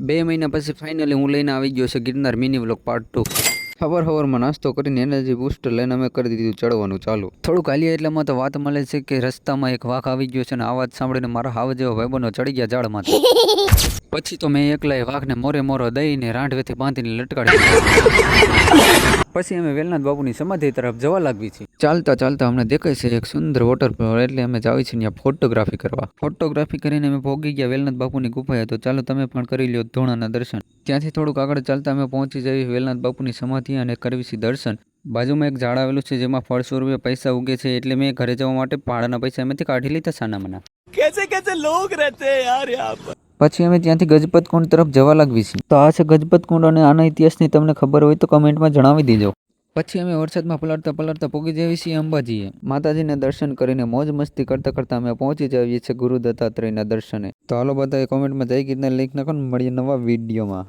2 મહિના પછી ફાઇનલી હું લઈને આવી ગયો છે ગિરનાર મિની વ્લોગ પાર્ટ 2। સવારમાં નાસ્તો કરીને એનર્જી બૂસ્ટર લઈને અમે કરી દીધું ચડવાનું ચાલુ। થોડુંક હાલીએ એટલામાં તો વાત મળે છે કે રસ્તામાં એક વાઘ આવી ગયો છે અને અવાજ સાંભળીને મારા હાવ જેવા ભાઈબંધો ચડી ગયા ઝાડમાંથી। પછી તો મેં એકલાએ વાઘને મોરે મોરો દઈને રાંઢવેથી બાંધીને લટકાડી દીધો। પછી અમે વેલનાથ બાપુની સમાધિ તરફ જવા લાગવી છીએ। ચાલતા ચાલતા અમને દેખાય છે એક સુંદર વોટરફોલ, એટલે અમે જાવી છીએ ત્યાં ફોટોગ્રાફી કરવા। ફોટોગ્રાફી કરીને અમે પહોંચી ગયા વેલનાથ બાપુની ગુફાએ। તો ચાલો તમે પણ કરી લ્યો ધોણાના દર્શન। ત્યાંથી થોડુંક આગળ ચાલતા અમે પહોંચી જઈએ વેલનાથ બાપુની સમાધિ અને કરવી છીએ દર્શન। બાજુમાં એક ઝાડ આવેલું છે જેમાં ફળ સ્વરૂપે પૈસા ઉગે છે, એટલે મેં ઘરે જવા માટે ભાડાના પૈસા એમાંથી કાઢી લીધા સાનામાના। कैसे कैसे लोग रहते हैं यार यहाँ पर। પછી અમે ત્યાંથી ગજપત કુંડ તરફ જવા લાગવી છીએ। તો આ છે ગજપત કુંડ અને આના ઇતિહાસની તમને ખબર હોય તો કમેન્ટમાં જણાવી દેજો। પછી અમે વરસાદમાં પલળતા પલળતા પહોંચી જઈએ છીએ અંબાજીએ। માતાજીના દર્શન કરીને મોજ મસ્તી કરતા કરતા અમે પહોંચી જઈએ છીએ ગુરુ દત્તાત્રેયના દર્શને। તો હાલો બધાએ કોમેન્ટમાં જય ગિરનાર લખ નાખો ને મળીએ નવા વિડીયોમાં।